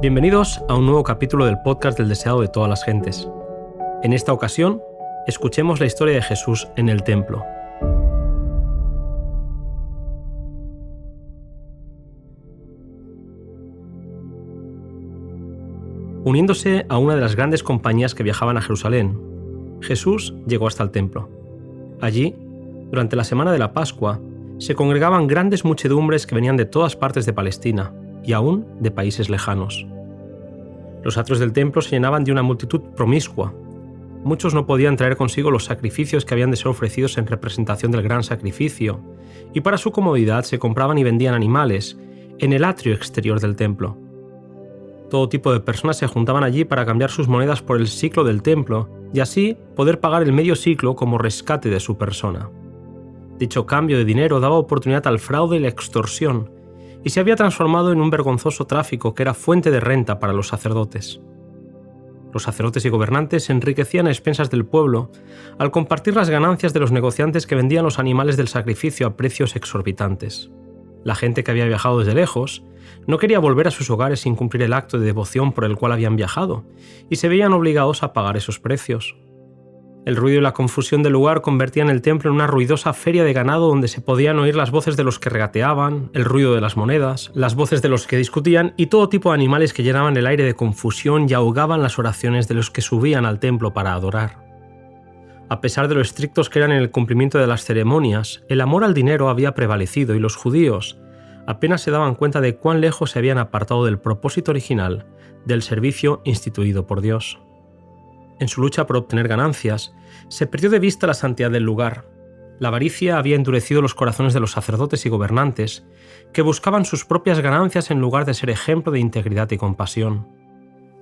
Bienvenidos a un nuevo capítulo del podcast del deseado de todas las gentes. En esta ocasión, escuchemos la historia de Jesús en el templo. Uniéndose a una de las grandes compañías que viajaban a Jerusalén, Jesús llegó hasta el templo. Allí, durante la semana de la Pascua, se congregaban grandes muchedumbres que venían de todas partes de Palestina y aún de países lejanos. Los atrios del templo se llenaban de una multitud promiscua. Muchos no podían traer consigo los sacrificios que habían de ser ofrecidos en representación del gran sacrificio, y para su comodidad se compraban y vendían animales en el atrio exterior del templo. Todo tipo de personas se juntaban allí para cambiar sus monedas por el siclo del templo y así poder pagar el medio siclo como rescate de su persona. Dicho cambio de dinero daba oportunidad al fraude y la extorsión, y se había transformado en un vergonzoso tráfico que era fuente de renta para los sacerdotes. Los sacerdotes y gobernantes se enriquecían a expensas del pueblo al compartir las ganancias de los negociantes que vendían los animales del sacrificio a precios exorbitantes. La gente que había viajado desde lejos no quería volver a sus hogares sin cumplir el acto de devoción por el cual habían viajado, y se veían obligados a pagar esos precios. El ruido y la confusión del lugar convertían el templo en una ruidosa feria de ganado donde se podían oír las voces de los que regateaban, el ruido de las monedas, las voces de los que discutían y todo tipo de animales que llenaban el aire de confusión y ahogaban las oraciones de los que subían al templo para adorar. A pesar de lo estrictos que eran en el cumplimiento de las ceremonias, el amor al dinero había prevalecido y los judíos apenas se daban cuenta de cuán lejos se habían apartado del propósito original del servicio instituido por Dios. En su lucha por obtener ganancias, se perdió de vista la santidad del lugar. La avaricia había endurecido los corazones de los sacerdotes y gobernantes, que buscaban sus propias ganancias en lugar de ser ejemplo de integridad y compasión.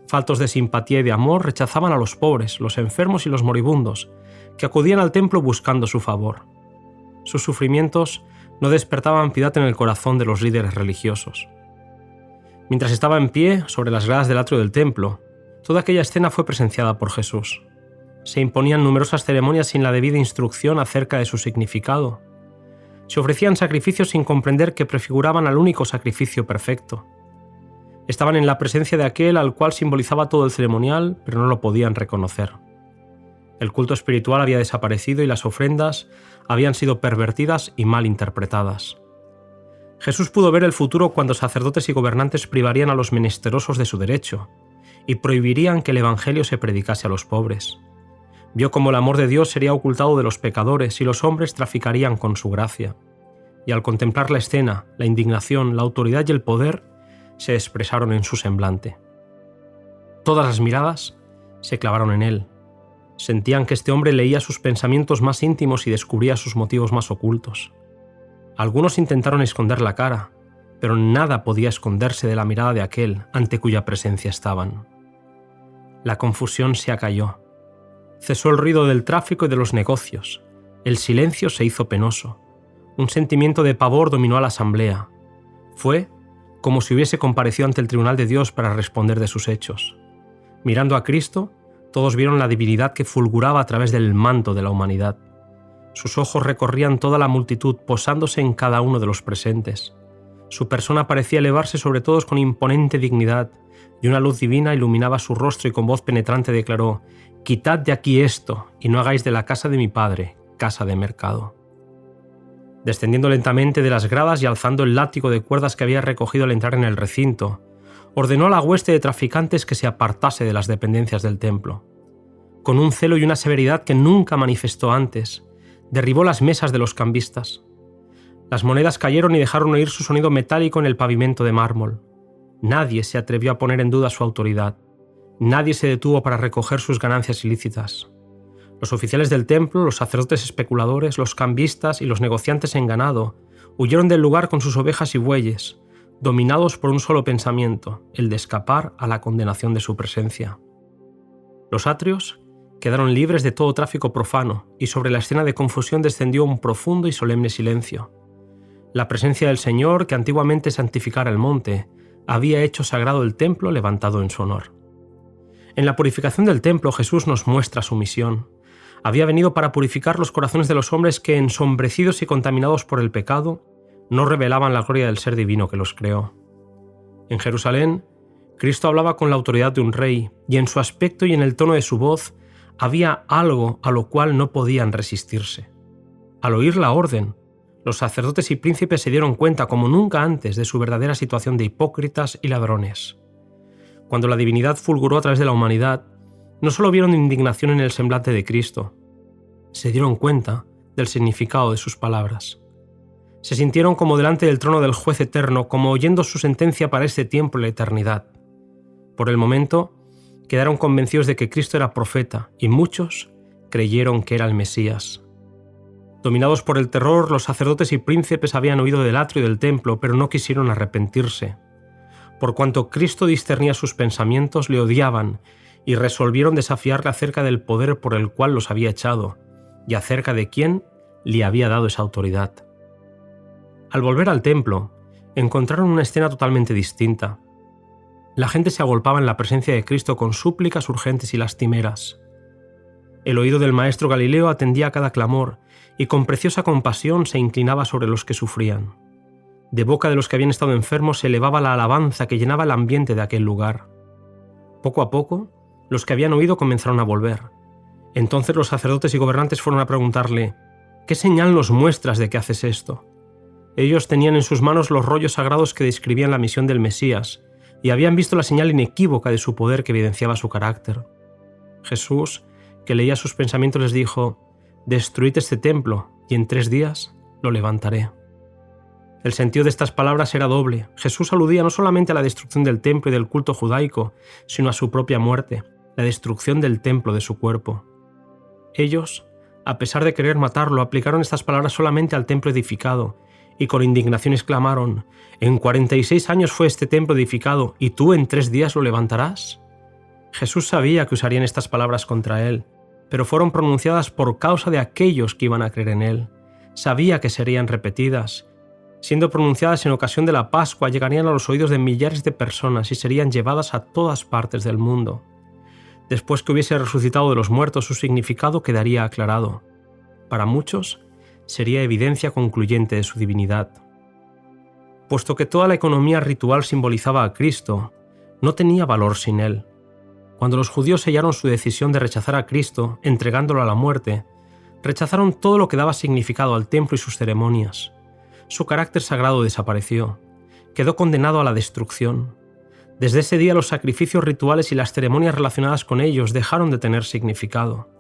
Faltos de simpatía y de amor, rechazaban a los pobres, los enfermos y los moribundos, que acudían al templo buscando su favor. Sus sufrimientos no despertaban piedad en el corazón de los líderes religiosos. Mientras estaba en pie sobre las gradas del atrio del templo, toda aquella escena fue presenciada por Jesús. Se imponían numerosas ceremonias sin la debida instrucción acerca de su significado. Se ofrecían sacrificios sin comprender que prefiguraban al único sacrificio perfecto. Estaban en la presencia de aquel al cual simbolizaba todo el ceremonial, pero no lo podían reconocer. El culto espiritual había desaparecido y las ofrendas habían sido pervertidas y mal interpretadas. Jesús pudo ver el futuro cuando sacerdotes y gobernantes privarían a los menesterosos de su derecho y prohibirían que el evangelio se predicase a los pobres. Vio cómo el amor de Dios sería ocultado de los pecadores y los hombres traficarían con su gracia. Y al contemplar la escena, la indignación, la autoridad y el poder se expresaron en su semblante. Todas las miradas se clavaron en él. Sentían que este hombre leía sus pensamientos más íntimos y descubría sus motivos más ocultos. Algunos intentaron esconder la cara, pero nada podía esconderse de la mirada de aquel ante cuya presencia estaban. La confusión se acalló. Cesó el ruido del tráfico y de los negocios. El silencio se hizo penoso. Un sentimiento de pavor dominó a la asamblea. Fue como si hubiese comparecido ante el tribunal de Dios para responder de sus hechos. Mirando a Cristo, todos vieron la divinidad que fulguraba a través del manto de la humanidad. Sus ojos recorrían toda la multitud, posándose en cada uno de los presentes. Su persona parecía elevarse sobre todos con imponente dignidad, y una luz divina iluminaba su rostro y con voz penetrante declaró: «Quitad de aquí esto, y no hagáis de la casa de mi padre casa de mercado». Descendiendo lentamente de las gradas y alzando el látigo de cuerdas que había recogido al entrar en el recinto, ordenó a la hueste de traficantes que se apartase de las dependencias del templo. Con un celo y una severidad que nunca manifestó antes, derribó las mesas de los cambistas. Las monedas cayeron y dejaron oír su sonido metálico en el pavimento de mármol. Nadie se atrevió a poner en duda su autoridad. Nadie se detuvo para recoger sus ganancias ilícitas. Los oficiales del templo, los sacerdotes especuladores, los cambistas y los negociantes en ganado huyeron del lugar con sus ovejas y bueyes, dominados por un solo pensamiento, el de escapar a la condenación de su presencia. Los atrios quedaron libres de todo tráfico profano y sobre la escena de confusión descendió un profundo y solemne silencio. La presencia del Señor, que antiguamente santificara el monte, había hecho sagrado el templo levantado en su honor. En la purificación del templo Jesús nos muestra su misión. Había venido para purificar los corazones de los hombres que, ensombrecidos y contaminados por el pecado, no revelaban la gloria del ser divino que los creó. En Jerusalén, Cristo hablaba con la autoridad de un rey, y en su aspecto y en el tono de su voz había algo a lo cual no podían resistirse. Al oír la orden, los sacerdotes y príncipes se dieron cuenta como nunca antes de su verdadera situación de hipócritas y ladrones. Cuando la divinidad fulguró a través de la humanidad, no solo vieron indignación en el semblante de Cristo, se dieron cuenta del significado de sus palabras. Se sintieron como delante del trono del juez eterno, como oyendo su sentencia para este tiempo y la eternidad. Por el momento, quedaron convencidos de que Cristo era profeta y muchos creyeron que era el Mesías. Dominados por el terror, los sacerdotes y príncipes habían huido del atrio del templo, pero no quisieron arrepentirse. Por cuanto Cristo discernía sus pensamientos, le odiaban y resolvieron desafiarle acerca del poder por el cual los había echado y acerca de quién le había dado esa autoridad. Al volver al templo, encontraron una escena totalmente distinta. La gente se agolpaba en la presencia de Cristo con súplicas urgentes y lastimeras. El oído del maestro Galileo atendía a cada clamor y con preciosa compasión se inclinaba sobre los que sufrían. De boca de los que habían estado enfermos se elevaba la alabanza que llenaba el ambiente de aquel lugar. Poco a poco, los que habían oído comenzaron a volver. Entonces los sacerdotes y gobernantes fueron a preguntarle: ¿qué señal nos muestras de que haces esto? Ellos tenían en sus manos los rollos sagrados que describían la misión del Mesías y habían visto la señal inequívoca de su poder que evidenciaba su carácter. Jesús, que leía sus pensamientos, les dijo: «Destruid este templo y en 3 días lo levantaré». El sentido de estas palabras era doble. Jesús aludía no solamente a la destrucción del templo y del culto judaico, sino a su propia muerte, la destrucción del templo de su cuerpo. Ellos, a pesar de querer matarlo, aplicaron estas palabras solamente al templo edificado, y con indignación exclamaron: «En 46 años fue este templo edificado, ¿y tú en 3 días lo levantarás?». Jesús sabía que usarían estas palabras contra él, pero fueron pronunciadas por causa de aquellos que iban a creer en él. Sabía que serían repetidas. Siendo pronunciadas en ocasión de la Pascua, llegarían a los oídos de millares de personas y serían llevadas a todas partes del mundo. Después que hubiese resucitado de los muertos, su significado quedaría aclarado. Para muchos, sería evidencia concluyente de su divinidad. Puesto que toda la economía ritual simbolizaba a Cristo, no tenía valor sin él. Cuando los judíos sellaron su decisión de rechazar a Cristo, entregándolo a la muerte, rechazaron todo lo que daba significado al templo y sus ceremonias. Su carácter sagrado desapareció. Quedó condenado a la destrucción. Desde ese día los sacrificios rituales y las ceremonias relacionadas con ellos dejaron de tener significado.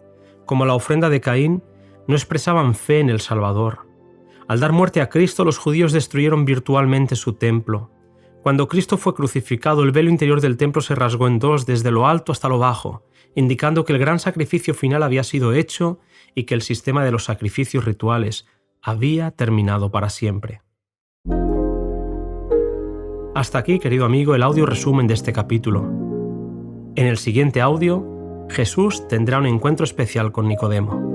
Como la ofrenda de Caín, no expresaban fe en el Salvador. Al dar muerte a Cristo, los judíos destruyeron virtualmente su templo. Cuando Cristo fue crucificado, el velo interior del templo se rasgó en 2 desde lo alto hasta lo bajo, indicando que el gran sacrificio final había sido hecho y que el sistema de los sacrificios rituales había terminado para siempre. Hasta aquí, querido amigo, el audio resumen de este capítulo. En el siguiente audio, Jesús tendrá un encuentro especial con Nicodemo.